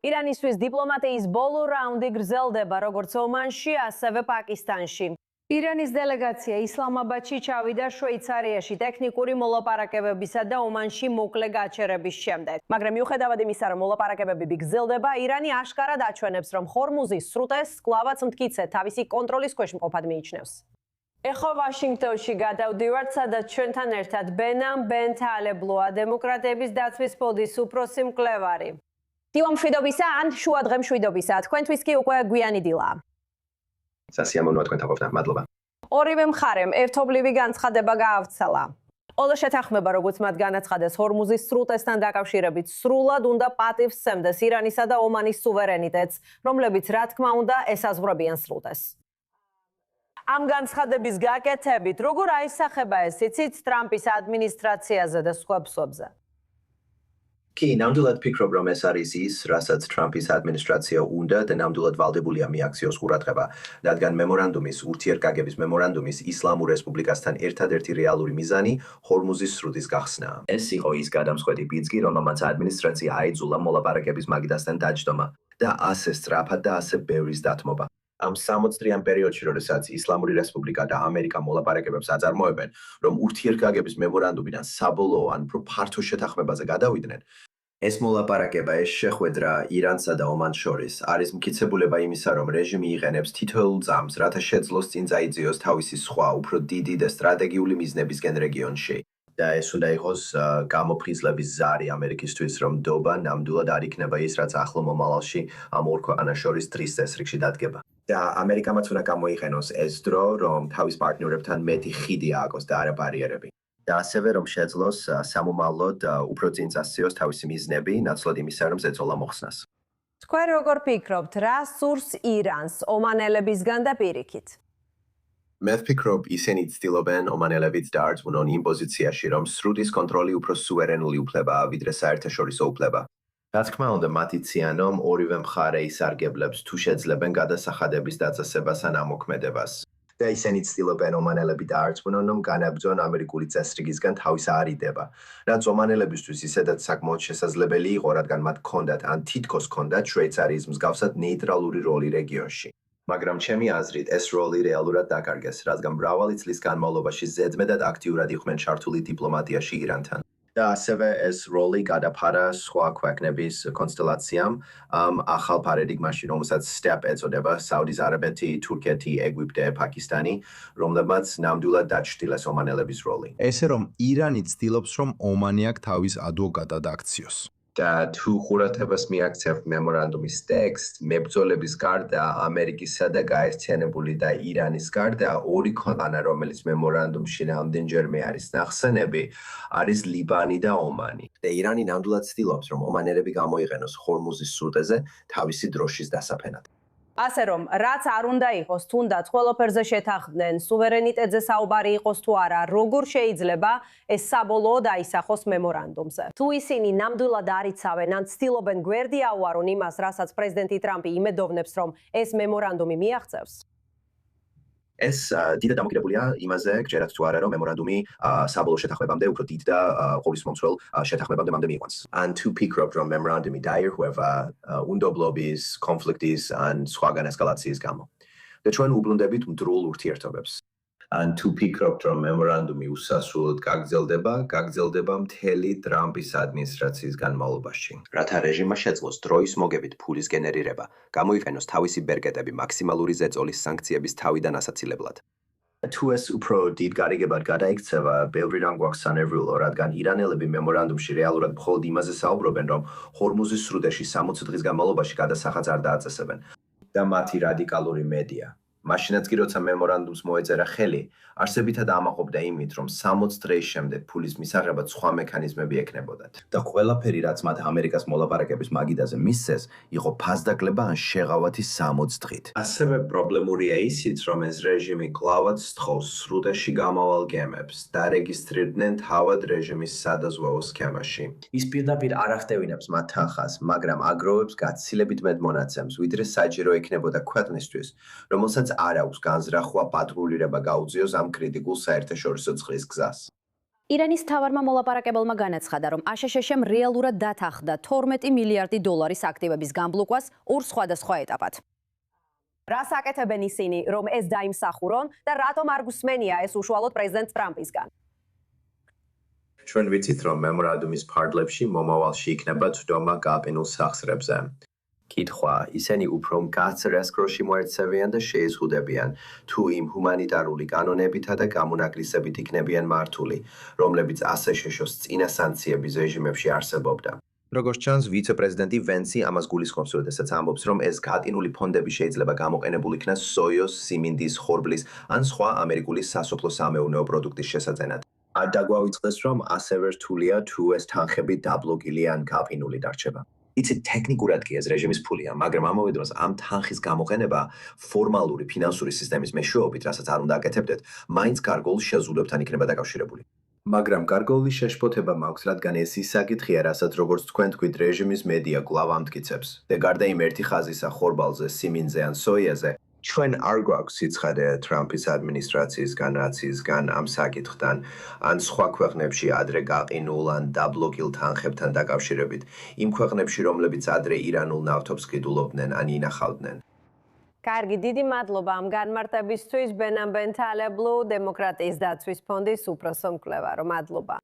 ირანისთვის დიპლომატიის ბოლო რაუნდი გრძელდება როგორც ომანში, ასევე პაკისტანში. ირანის დელეგაცია ისლამაბადში ჩავიდა შვეიცარიაში ტექნიკური მოლაპარაკებებისა და ომანში მოკლე გაჩერების შემდეგ. მაგრამ მიუხედავად იმისა, რომ მოლაპარაკებები გრძელდება, ირანი აშკარად აჩვენებს, რომ ჰორმუზის სრუტეს კვლავაც მტკიცე თავისი კონტროლის ქვეშ მყოფად მიიჩნევს. ეხო ვაშინგტონში გადავდივართ, სადაც ჩვენთან ერთად ბენ თალებლოა, დემოკრატების დაცვის ფონდის უფროსი მკვლევარი. დილა მშვიდობისა ან შუადღე მშვიდობისა, თქვენთვის კი უკვე გვიანი დილაა. სასიამოვნოა თქვენთან ყოფნა, მადლობა. ორივე მხარემ ერთობლივი განცხადება გაავრცელა. ყველა შეთანხმება, როგორც მათ განაცხადეს ჰორმუზის სრუტესთან დაკავშირებით, სრულად უნდა პატივს სცემდეს ირანისა და ომანის სუვერენიტეტს, რომლებიც რა თქმა უნდა ესაზღვრებიან სრუტეს. ამ განცხადების გაკეთებით, როგორ აისახება ეს იცით ტრამპის ადმინისტრაციაზე და სხვა ფსვებზე? კი, ნამდვილად ფიქრობ, რომ ეს არის ის, რასაც ტრამპის ადმინისტრაცია უნდა და ნამდვილად ვალდებულია მიაქციოს ყურადღება, რადგან მემორანდუმის, ურთიერთგაგების მემორანდუმის ისლამურ რესპუბლიკასთან ერთადერთი რეალური მიზანი ჰორმუზის სრუტის გახსნაა. ეს იყო ის გადამწყვეტი ბიძგი, რომელმაც ადმინისტრაცია აიძულა მოლაპარაკების მაგიდასთან დაჯდომა და ასე სწრაფად და ასე ბევრის დათმობა. ამ 60 წლიან პერიოდში, როდესაც ისლამური რესპუბლიკა და ამერიკა მოლაპარაკებებს აწარმოებენ, რომ ურთიერთგაგების მემორანდუმიდან საბოლოო ან უფრო ფართო შეთანხმებაზე გადავიდნენ, ეს მოლაპარაკება, ეს შეხვედრა ირანსა და ომანს შორის არის მტკიცებულება იმისა, რომ რეჟიმი იყენებს თითოეულ ძამს, რათა შეძლოს წინ წაიძიოს თავისი სხვა, უფრო დიდი და სტრატეგიული მიზნებისკენ რეგიონში. და ეს უნდა იყოს გამოფხიზლების ზარი ამერიკისთვის, რომ დობა ნამდვილად არ იქნება ის, რაც ახლო მომავალში ამ ორ ქვეყანას შორის დღის წესრიგში დადგება. და ამერიკამაც უნდა გამოიყენოს ეს დრო, რომ თავის პარტნიორებთან მეტი ხიდი ააგოს და არა ბარიერები. და ასევე რომ შეძლოს სამომავლოდ უფრო წინ წასციოს თავისი მიზნები, ნაცვლად იმისა, რომ ზეწოლა მოხსნას. თქვენ როგორ ფიქრობთ, რა სურს ირანს ომანელებისგან და პირიქით? მე ვფიქრობ, ისინი ცდილობენ ომანელებით დაარწმუნონ იმ პოზიციაში, რომ სრუტის კონტროლი უფრო სუვერენული უფლებაა, ვიდრე საერთაშორისო უფლება. რა თქმა უნდა, მათ იციან, რომ ორივე მხარე ისარგებლებს, თუ შეძლებენ გადასახადების დაწესებას ან ამოქმედებას. და ისინი ცდილობენ ომანელები დაარწმუნონ, რომ განაბრძონ ამერიკული წესრიგისგან თავის არიდება, რაც ომანელებისთვის ისედაც საკმაოდ შესაძლებელი იყო, რადგან მათ ჰქონდათ ან თითქოს ჰქონდათ შვეიცარიის მსგავსად ნეიტრალური როლი რეგიონში. მაგრამ ჩემი აზრით, ეს როლი რეალურად დაკარგეს, რადგან მრავალი წლის განმავლობაში ზედმეტად აქტიურად იყვნენ ჩართული დიპლომატიაში ირანთან. და ასევე ეს როლი გადაფარა სხვა ქვეყნების კონსტელაციამ ახალ პარადიგმაში, რომელსაც STEP ეწოდება, საუდის არაბეთი, თურქეთი, ეგვიპტე, პაკისტანი, რომლებმაც ნამდვილად დაჩრდილეს ომანელების როლი. ესე რომ ირანი ცდილობს, რომ ომანი აქ თავის ადვოკატად აქციოს. და თუ ყურადღებას მიაქცევთ მემორანდუმის ტექსტს, მებრძოლების გარდა ამერიკისა და გაერთიანებული და ირანის გარდა ორი ქვეყანა, რომელიც მემორანდუმში რამდენჯერმე არის ნახსენები, არის ლიბანი და ომანი. და ირანი ნამდვილად ცდილობს, რომ ომანელები გამოიყენოს ჰორმუზის სრუტეზე თავისი დროშის დასაფენად. ასე რომ, რაც არ უნდა იყოს, თუნდაც ყველაფერზე შეთანხმდნენ, სუვერენიტეტზე საუბარი იყოს თუ არა, როგორ შეიძლება ეს საბოლოოდ აისახოს მემორანდუმზე. თუ ისინი ნამდვილად არ იცავენ ან ცდილობენ გვერდი აუარონ იმას, რასაც პრეზიდენტი ტრამპი იმედოვნებს, რომ ეს მემორანდუმი მიაღწევს. ეს დიდად დამოკიდებულია იმაზე, გჯერათ თუ არა, რომ მემორანდუმი საბოლოო შეთანხმებამდე უფრო დიდ და ყოვლისმომცველ შეთანხმებამდე მივიყვანს. ან თუ ფიქრობთ, რომ მემორანდუმი დაირღვევა უნდობლობის, კონფლიქტის ან სხვაგან ესკალაციის გამო. და ჩვენ უბრუნდებით მდროულ ურთიერთობებს. ან თუ ფიქრობთ, რომ მემორანდუმი უსასრულოდ გაგრძელდება მთელი ტრამპის ადმინისტრაციის განმავლობაში. რათა რეჟიმმა შეძლოს დროის მოგებით ფულის გენერირება, გამოიყენოს თავისი ბერკეტები მაქსიმალური ზეწოლის სანქციების თავიდან ასაცილებლად. თუ ეს უფრო დიდ გარიგებად გადაიქცევა, ბევრი რამ გვაქვს სანერვიულო, რადგან ირანელები მემორანდუმში რეალურად მხოლოდ იმაზე საუბრობენ, რომ ჰორმუზის სრუტეში 60 დღის განმავლობაში გადასახადს არ დააწესებენ. და მათი რადიკალური მედია. მაშინაც კი როცა მემორანდუმს მოეწერა ხელი, არსებითად ამაყობდა იმით, რომ 60 დღის შემდეგ ფულის მისაღებად სხვა მექანიზმები ექნებოდათ. და ყველაფერი, რაც მათ ამერიკას მოლაპარაკების მაგიდაზე მისცეს, იყო ფასდაკლება ან შეღავათი 60 დღით. ასევე პრობლემურია ისიც, რომ ეს რეჟიმი კვლავაც სთხოვს სრუტეში გამავალ გემებს, დარეგისტრირდნენ თავად რეჟიმის სადაზღვეო სქემაში. ის პირდაპირ არ ახდევინებს მათ თანხას, მაგრამ აგროვებს გაცილებით მეტ მონაცემს, ვიდრე საჭირო ექნებოდა ქვეყნისთვის, რომელსაც არ აქვს განზრახვა პატრულირება გაუწიოს ამ კრიტიკულ საერთაშორისო წყლის გზას. ირანის მთავარმა მოლაპარაკებელმა განაცხადა, რომ აშშ-მ რეალურად დათანხმდა 12 მილიარდი დოლარის აქტივების გამბლოკვას ორ სხვადასხვა ეტაპად. რას აკეთებენ ისინი, რომ ეს დაიმსახურონ და რატომ არ გუსმენია ეს უშუალოდ პრეზიდენტ ტრამპისგან? ჩვენ ვიცით, რომ მემორანდუმის ფარგლებში მომავალში იქნება ცდომა გაყინულ სახსრებზე. კითხვა, ისინი უფრო მკაცრ ესკროში მოექცევიან და შეიზღუდებიან, თუ იმ ჰუმანიტარული კანონებითა და გამონაკლისებით იქნებიან მართული, რომლებიც აშშ-ს წინა სანქციების რეჟიმებში არსებობდა. როგორც ჩანს, ვიცე-პრეზიდენტი ვენსი ამას გულისხმობს, როდესაც ამბობს, რომ ეს გატინული ფონდები შეიძლება გამოყენებულ იქნას სოიოს, სიმინდის, ხორბლის ან სხვა ამერიკული სასოფლო-სამეურნეო პროდუქტის შესაძენად. არ დაგვაუწყდეს, რომ ასევე რთულია თუ ეს თანხები დაბლოკილი ან გაფინული დარჩება. იცით, ტექნიკურად კი ეს რეჟიმის ფულია, მაგრამ ამავე დროს ამ თანხის გამოყენება ფორმალური ფინანსური სისტემის მეშვეობით, რასაც არ უნდა აკეთებდეთ, მაინც გარკვეულ შეზღუდვებთან იქნება დაკავშირებული. მაგრამ გარკვეული შეშფოთება მაქვს, რადგან ეს ის საკითხია, რასაც როგორც თქვენ თქვით, რეჟიმის მედია კვლავ ამტკიცებს. და გარდა იმ ერთი ხაზისა ხორბალზე, სიმინდზე ან სოიაზე, ჩვენ არ გვაქვს სიცხადე ტრამპის ადმინისტრაციისგან, რაც ისგან ამ საკითხთან, ან სხვა ქვეყნებში ადრე გაყინულ ან დაბლოკილ თანხებთან დაკავშირებით, იმ ქვეყნებში, რომლებიც ადრე ირანულ ნავთობს ყიდულობდნენ ან ინახავდნენ. კარგი, დიდი მადლობა ამ განმარტებისთვის. ბენამ ბენთალებლუ, დემოკრატიის დაცვის ფონდის უფროსო მკვლევარო. მადლობა.